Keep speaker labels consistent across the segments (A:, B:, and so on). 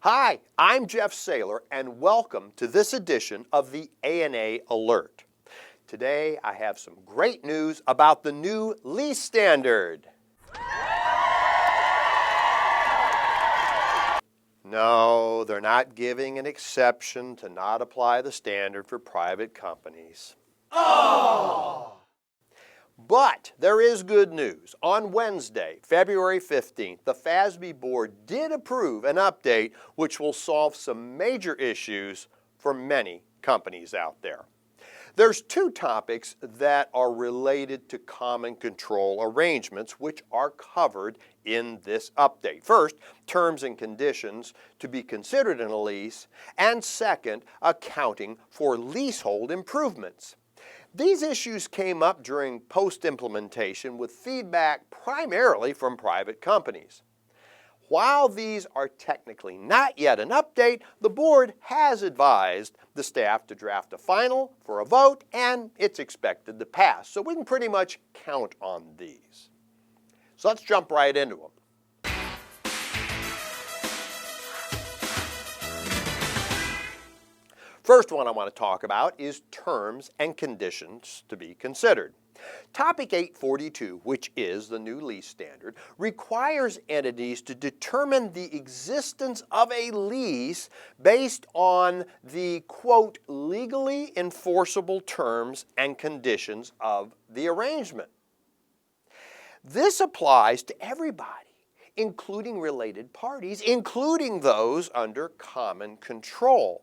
A: Hi, I'm Jeff Saylor, and welcome to this edition of the A&A Alert. Today I have some great news about the new lease standard. No, they're not giving an exception to not apply the standard for private companies. But there is good news. On Wednesday, February 15th, the FASB board did approve an update which will solve some major issues for many companies out there. There's two topics that are related to common control arrangements which are covered in this update. First, terms and conditions to be considered in a lease, and second, accounting for leasehold improvements. These issues came up during post-implementation with feedback primarily from private companies. While these are technically not yet an update, the board has advised the staff to draft a final for a vote, and it's expected to pass. So we can pretty much count on these. So let's jump right into them. First one I want to talk about is terms and conditions to be considered. Topic 842, which is the new lease standard, requires entities to determine the existence of a lease based on the, quote, legally enforceable terms and conditions of the arrangement. This applies to everybody, including related parties, including those under common control.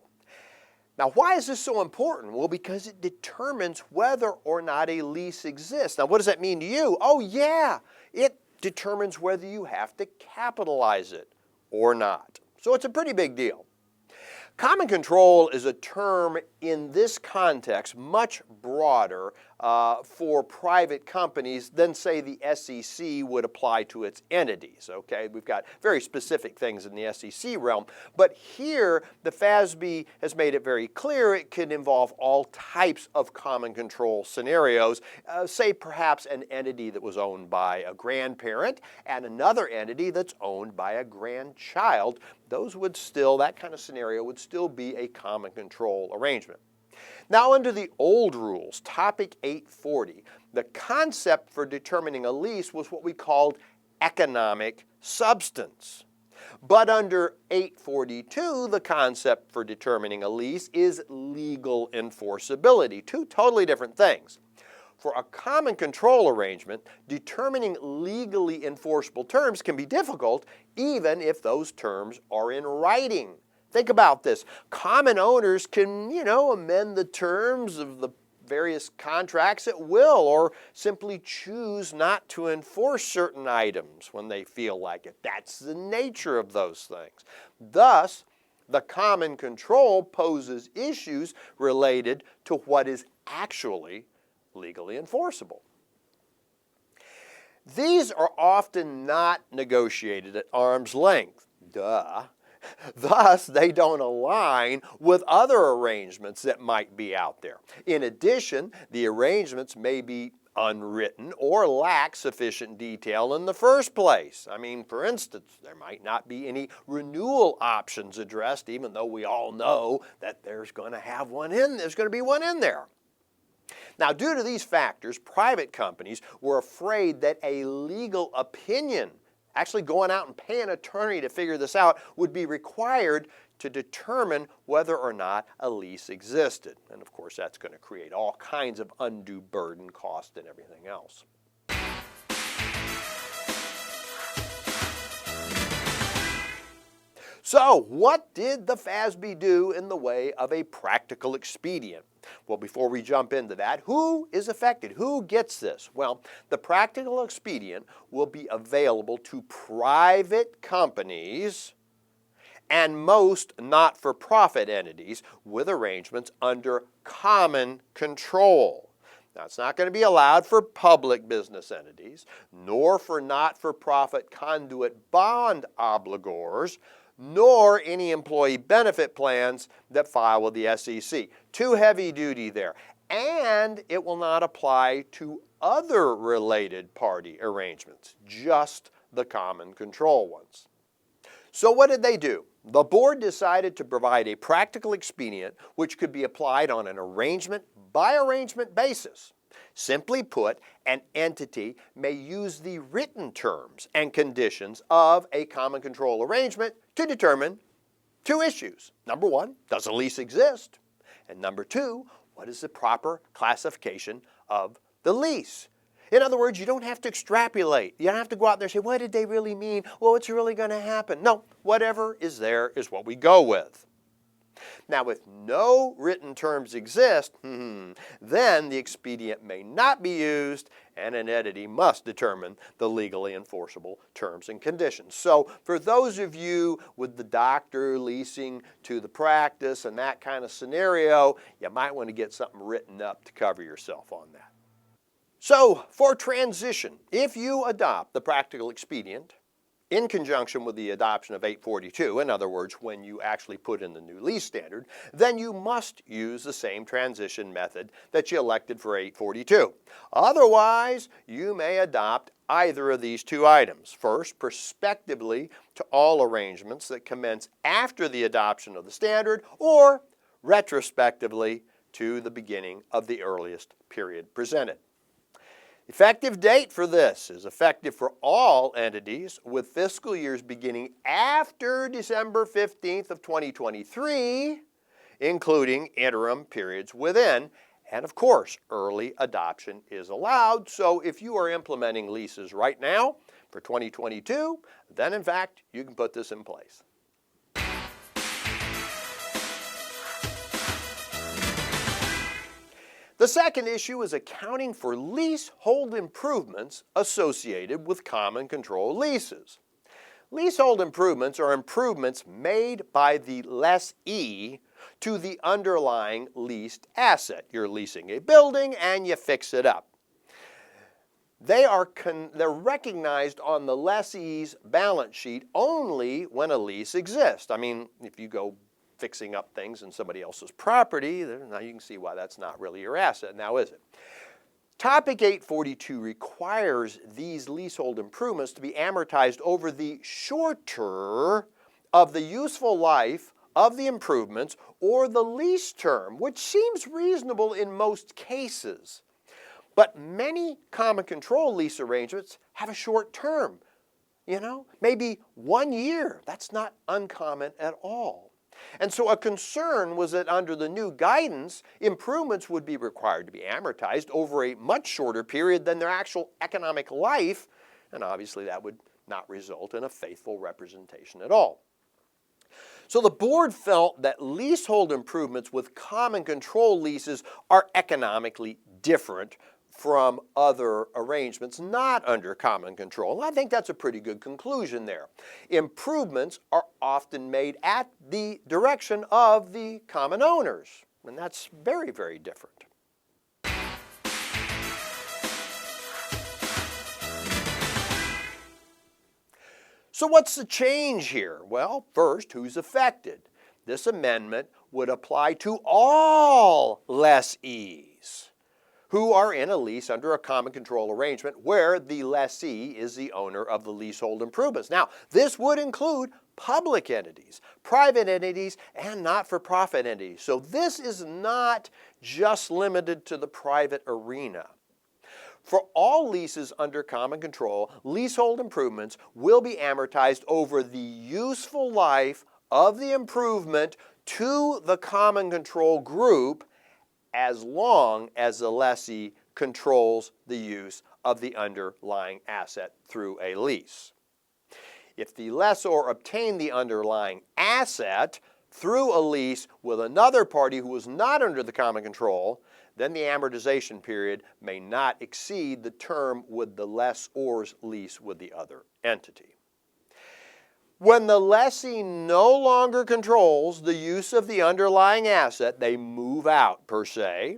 A: Now, why is this so important? Well, because it determines whether or not a lease exists. Now, what does that mean to you? Oh, yeah, it determines whether you have to capitalize it or not. So it's a pretty big deal. Common control is a term in this context much broader for private companies than, say, the SEC would apply to its entities. Okay, we've got very specific things in the SEC realm, but here the FASB has made it very clear it can involve all types of common control scenarios. Say perhaps an entity that was owned by a grandparent and another entity that's owned by a grandchild. That kind of scenario would still be a common control arrangement. Now, under the old rules, topic 840, the concept for determining a lease was what we called economic substance. But under 842, the concept for determining a lease is legal enforceability, two totally different things. For a common control arrangement, determining legally enforceable terms can be difficult even if those terms are in writing. Think about this. Common owners can, amend the terms of the various contracts at will or simply choose not to enforce certain items when they feel like it. That's the nature of those things. Thus, the common control poses issues related to what is actually legally enforceable. These are often not negotiated at arm's length. Duh. Thus, they don't align with other arrangements that might be out there. In addition, the arrangements may be unwritten or lack sufficient detail in the first place. I mean, for instance, there might not be any renewal options addressed, even though we all know that there's going to be one in there. Now, due to these factors, private companies were afraid that a legal opinion, actually going out and paying an attorney to figure this out, would be required to determine whether or not a lease existed. And of course, that's going to create all kinds of undue burden, cost, and everything else. So, what did the FASB do in the way of a practical expedient? Well, before we jump into that, who is affected? Who gets this? Well, the practical expedient will be available to private companies and most not-for-profit entities with arrangements under common control. Now, it's not going to be allowed for public business entities, nor for not-for-profit conduit bond obligors, nor any employee benefit plans that file with the SEC. Too heavy duty there. And it will not apply to other related party arrangements, just the common control ones. So what did they do? the board decided to provide a practical expedient which could be applied on an arrangement-by-arrangement basis. Simply put, an entity may use the written terms and conditions of a common control arrangement to determine two issues. Number one, does a lease exist? And number two, what is the proper classification of the lease? In other words, you don't have to extrapolate. You don't have to go out there and say, what did they really mean? Well, what's really going to happen? No, whatever is there is what we go with. Now, if no written terms exist, then the expedient may not be used and an entity must determine the legally enforceable terms and conditions. So for those of you with the doctor leasing to the practice and that kind of scenario, you might want to get something written up to cover yourself on that. So for transition, if you adopt the practical expedient in conjunction with the adoption of 842, in other words, when you actually put in the new lease standard, then you must use the same transition method that you elected for 842. Otherwise, you may adopt either of these two items. First, prospectively to all arrangements that commence after the adoption of the standard, or retrospectively to the beginning of the earliest period presented. Effective date for this is effective for all entities with fiscal years beginning after December 15th of 2023, including interim periods within. And of course, early adoption is allowed. So if you are implementing leases right now for 2022, then in fact, you can put this in place. The second issue is accounting for leasehold improvements associated with common control leases. Leasehold improvements are improvements made by the lessee to the underlying leased asset. You're leasing a building and you fix it up. They're recognized on the lessee's balance sheet only when a lease exists. I mean, if you go fixing up things in somebody else's property, now you can see why that's not really your asset now, is it? Topic 842 requires these leasehold improvements to be amortized over the shorter of the useful life of the improvements or the lease term, which seems reasonable in most cases. But many common control lease arrangements have a short term, maybe 1 year. That's not uncommon at all. And so a concern was that under the new guidance, improvements would be required to be amortized over a much shorter period than their actual economic life, and obviously that would not result in a faithful representation at all. So the board felt that leasehold improvements with common control leases are economically different from other arrangements not under common control. And I think that's a pretty good conclusion there. Improvements are often made at the direction of the common owners, and that's very, very different. So what's the change here? Well, first, who's affected? This amendment would apply to all lessees who are in a lease under a common control arrangement where the lessee is the owner of the leasehold improvements. Now, this would include public entities, private entities, and not-for-profit entities. So this is not just limited to the private arena. For all leases under common control, leasehold improvements will be amortized over the useful life of the improvement to the common control group as long as the lessee controls the use of the underlying asset through a lease. If the lessor obtained the underlying asset through a lease with another party who was not under the common control, then the amortization period may not exceed the term with the lessor's lease with the other entity. When the lessee no longer controls the use of the underlying asset, they move out per se,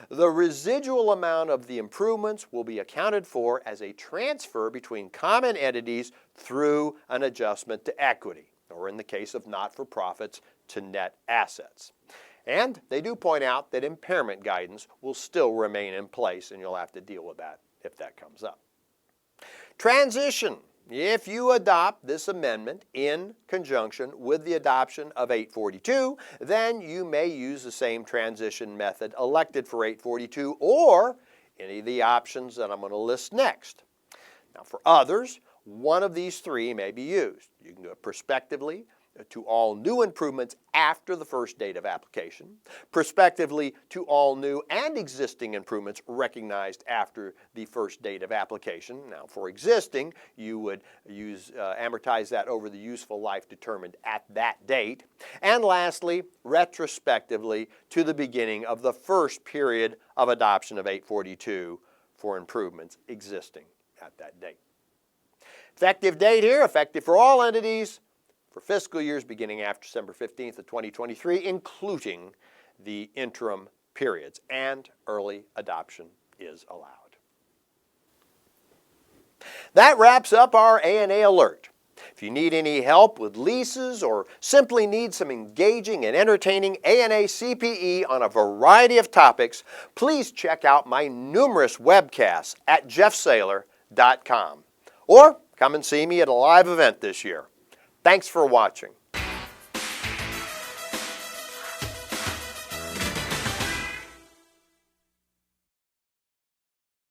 A: the residual amount of the improvements will be accounted for as a transfer between common entities through an adjustment to equity, or in the case of not-for-profits, to net assets. And they do point out that impairment guidance will still remain in place, and you'll have to deal with that if that comes up. Transition. If you adopt this amendment in conjunction with the adoption of 842, then you may use the same transition method elected for 842 or any of the options that I'm going to list next. Now for others, one of these three may be used. You can do it prospectively to all new improvements after the first date of application, prospectively to all new and existing improvements recognized after the first date of application. Now for existing, you would amortize that over the useful life determined at that date. And lastly, retrospectively to the beginning of the first period of adoption of 842 for improvements existing at that date. Effective date here, effective for all entities for fiscal years beginning after December 15th of 2023, including the interim periods, and early adoption is allowed. That wraps up our A&A Alert. If you need any help with leases or simply need some engaging and entertaining A&A CPE on a variety of topics, please check out my numerous webcasts at jeffsaylor.com or come and see me at a live event this year. Thanks for watching.